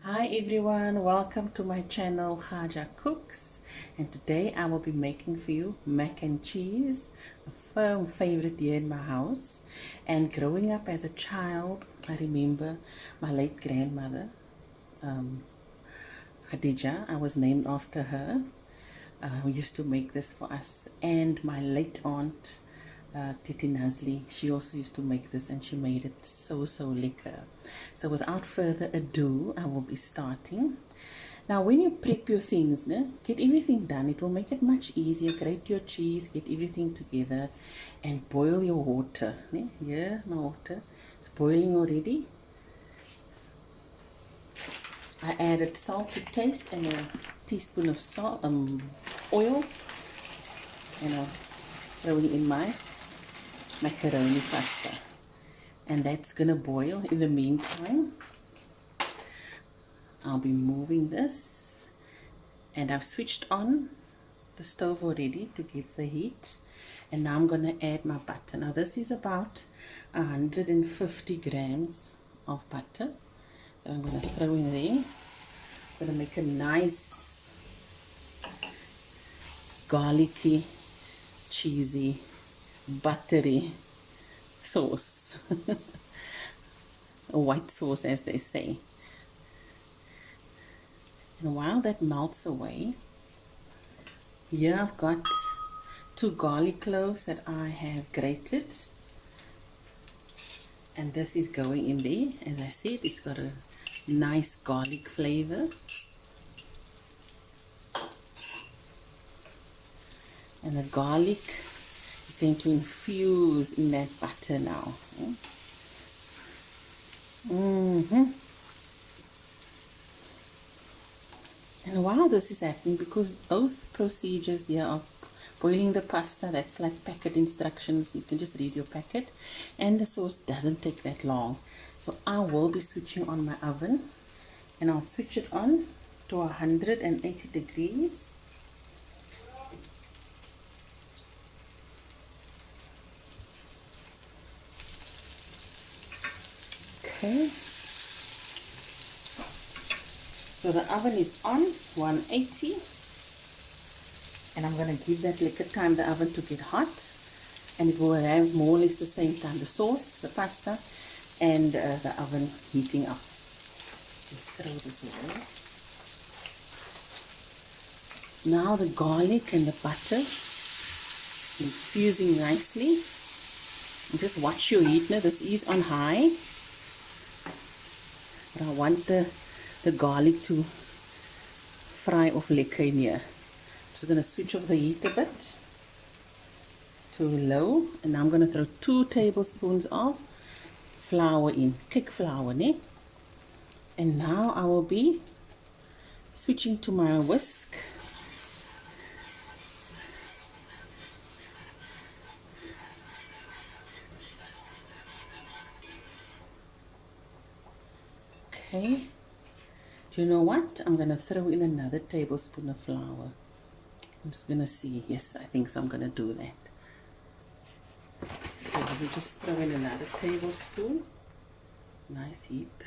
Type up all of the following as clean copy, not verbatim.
Hi everyone, welcome to my channel Haja Cooks, and today I will be making for you mac and cheese, a firm favorite here in my house. And growing up as a child, I remember my late grandmother, Khadija. I was named after her, who used to make this for us, and my late aunt, Titi Nazli, she also used to make this, and she made it so lekker. So without further ado, I will be starting. Now when you prep your things, get everything done, it will make it much easier. Grate your cheese, get everything together, and boil your water. Here my water, it's boiling already. I added salt to taste and a teaspoon of salt, oil, and I'm throwing in my macaroni pasta, and that's gonna boil. In the meantime, I'll be moving this, and I've switched on the stove already to get the heat, and now I'm gonna add my butter. Now this is about 150 grams of butter that I'm gonna throw in there. I'm gonna make a nice garlicky, cheesy, buttery sauce. A white sauce, as they say. And while that melts away, here I've got 2 garlic cloves that I have grated, and this is going in there. As I said, it's got a nice garlic flavor, and the garlic is going to infuse in that butter now. And while this is happening, because both procedures here of boiling the pasta, that's like packet instructions, you can just read your packet, and the sauce doesn't take that long. So I will be switching on my oven, and I'll switch it on to 180 degrees. Okay, so the oven is on 180, and I'm going to give that little time, the oven to get hot, and it will have more or less the same time, the sauce, the pasta, and the oven heating up. Just throw this away. Now the garlic and the butter infusing nicely. And just watch your heat. Now this is on high, but I want the garlic to fry off lekker in here. Just going to switch off the heat a bit to low, and now I'm going to throw 2 tablespoons of flour in, thick flour, and now I will be switching to my whisk. Okay, do you know what? I'm going to throw in another tablespoon of flour. I'm just going to see. Yes, I think so. I'm going to do that. Okay, let me just throw in another tablespoon. Nice heap.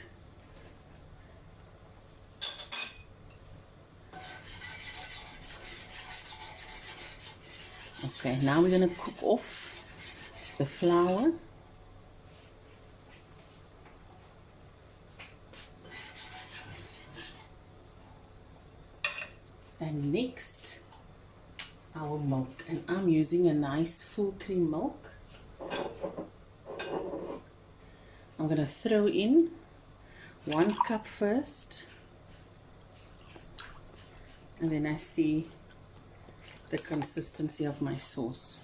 Okay, now we're going to cook off the flour. And next, our milk, and I'm using a nice full cream milk. I'm going to throw in 1 cup first, and then I see the consistency of my sauce.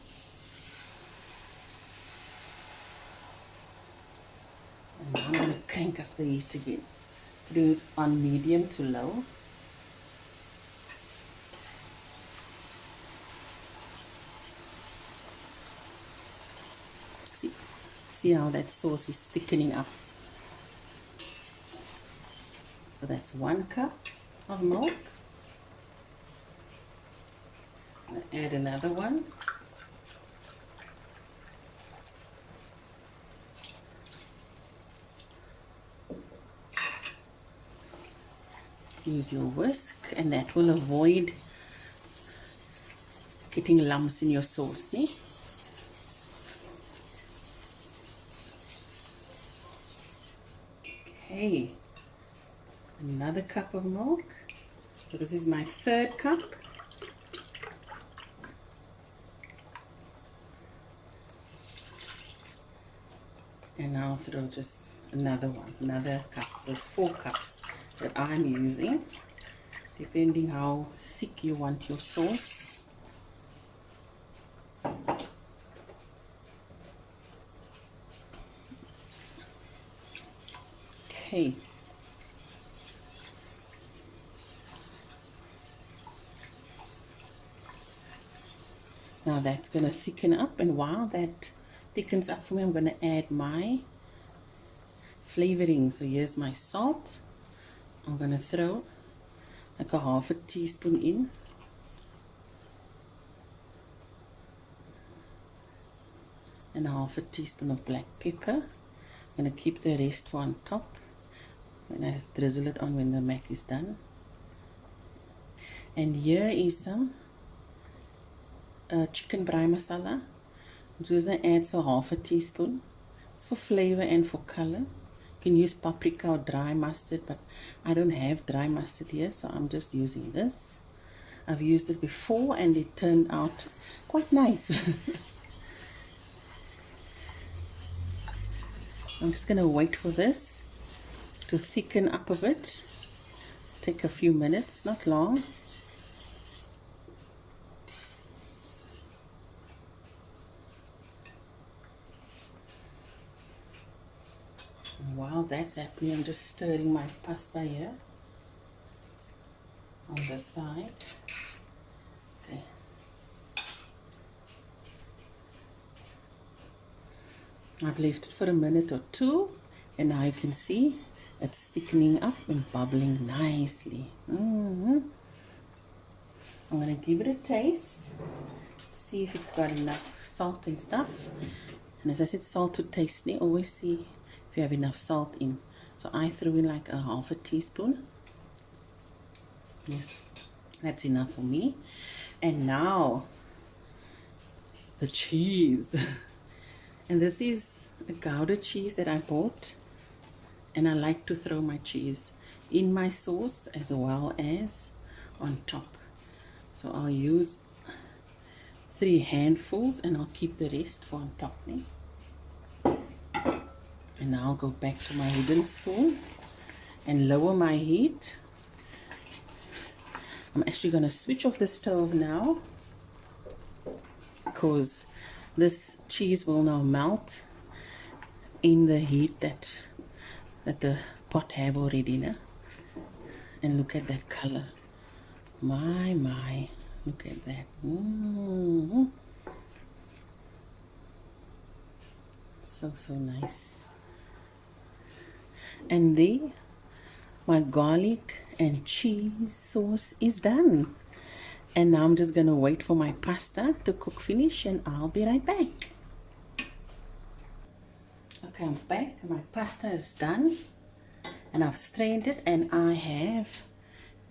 And now I'm going to crank up the heat again. Do it on medium to low. See how that sauce is thickening up. So that's 1 cup of milk. I'll add another one. use your whisk, and that will avoid getting lumps in your sauce. Eh? Okay, another cup of milk. So this is my third cup. And now I'll throw just another cup. So it's 4 cups that I'm using, depending how thick you want your sauce. Okay. Now that's going to thicken up, and while that thickens up for me, I'm going to add my flavoring. So here's my salt. I'm going to throw like a half a teaspoon in. And a half a teaspoon of black pepper. I'm going to keep the rest for on top when I drizzle it on when the mac is done. And here is some chicken braai masala. I'm just going to add so half a teaspoon. It's for flavor and for color. You can use paprika or dry mustard, but I don't have dry mustard here, so I'm just using this. I've used it before and it turned out quite nice. I'm just going to wait for this to thicken up a bit. Take a few minutes, not long. While that's happening, I'm just stirring my pasta here on the side. Okay. I've left it for a minute or two, and now you can see it's thickening up and bubbling nicely. I'm going to give it a taste, see if it's got enough salt and stuff. And as I said, salt to taste. Always see if you have enough salt in. So I threw in like a half a teaspoon. Yes, that's enough for me. And now the cheese. And this is a Gouda cheese that I bought, and I like to throw my cheese in my sauce as well as on top. So I'll use 3 handfuls and I'll keep the rest for on top. And now I'll go back to my wooden spoon and lower my heat. I'm actually going to switch off the stove now, because this cheese will now melt in the heat that the pot have already. And look at that color. My, look at that. So nice. And there, my garlic and cheese sauce is done. And now I'm just going to wait for my pasta to cook finish, and I'll be right back. Okay, I'm back. My pasta is done, and I've strained it, and I have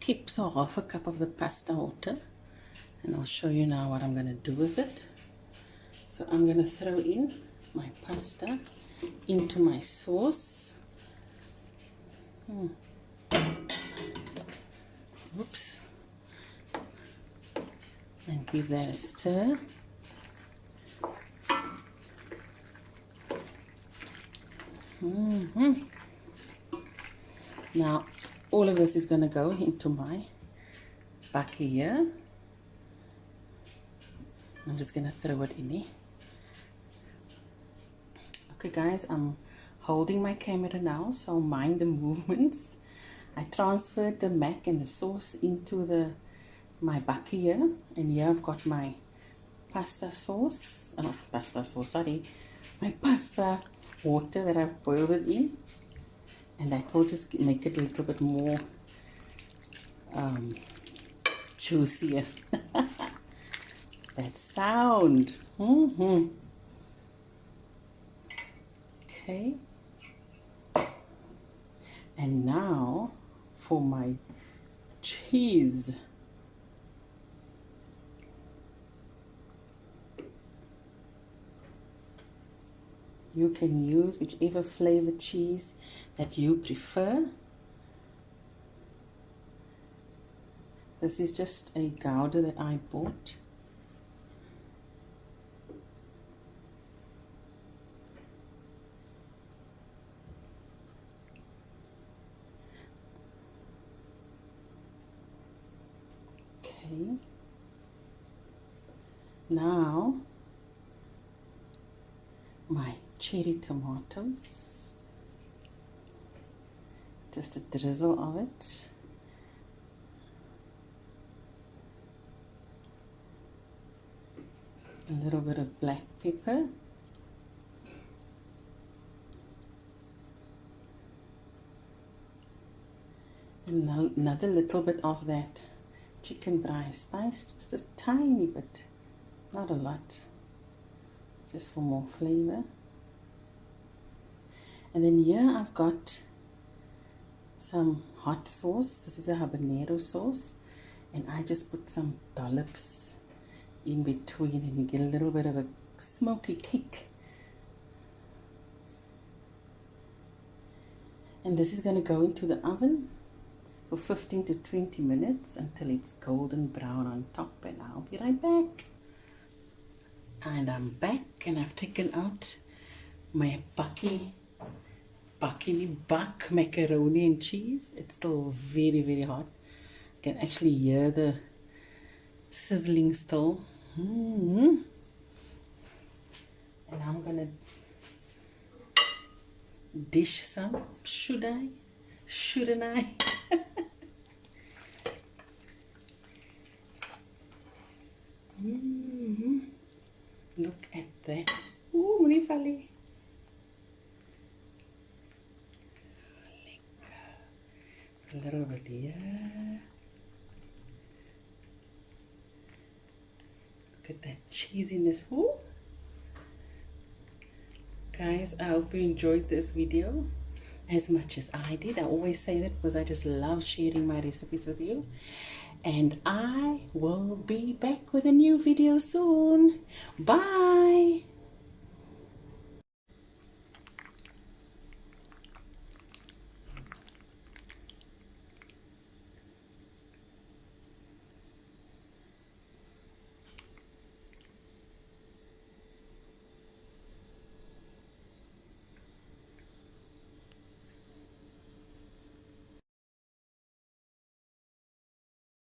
kept so half a cup of the pasta water, and I'll show you now what I'm going to do with it. So I'm going to throw in my pasta into my sauce. Oops. And give that a stir. Now all of this is going to go into my bucket here. I'm just going to throw it in there. Okay guys, I'm holding my camera now, so mind the movements. I transferred the mac and the sauce into my bucket here, and here I've got my pasta sauce, my pasta water that I've boiled it in, and that will just make it a little bit more juicier. That sound. Okay, and now for my cheese. You can use whichever flavor cheese that you prefer. This is just a Gouda that I bought. Okay. Now, my cherry tomatoes. Just a drizzle of it. A little bit of black pepper. And another little bit of that chicken braai spice, just a tiny bit, not a lot, just for more flavor. And then here I've got some hot sauce. This is a habanero sauce, and I just put some dollops in between, and you get a little bit of a smoky kick. And this is going to go into the oven for 15 to 20 minutes until it's golden brown on top, and I'll be right back. And I'm back, and I've taken out my bucky macaroni and cheese. It's still very, very hot. You can actually hear the sizzling still. And I'm gonna dish some. Should I? Shouldn't I? Look at that. Ooh, munifali. A little bit here. Look at that cheesiness. Ooh. Guys, I hope you enjoyed this video as much as I did. I always say that because I just love sharing my recipes with you. And I will be back with a new video soon. Bye.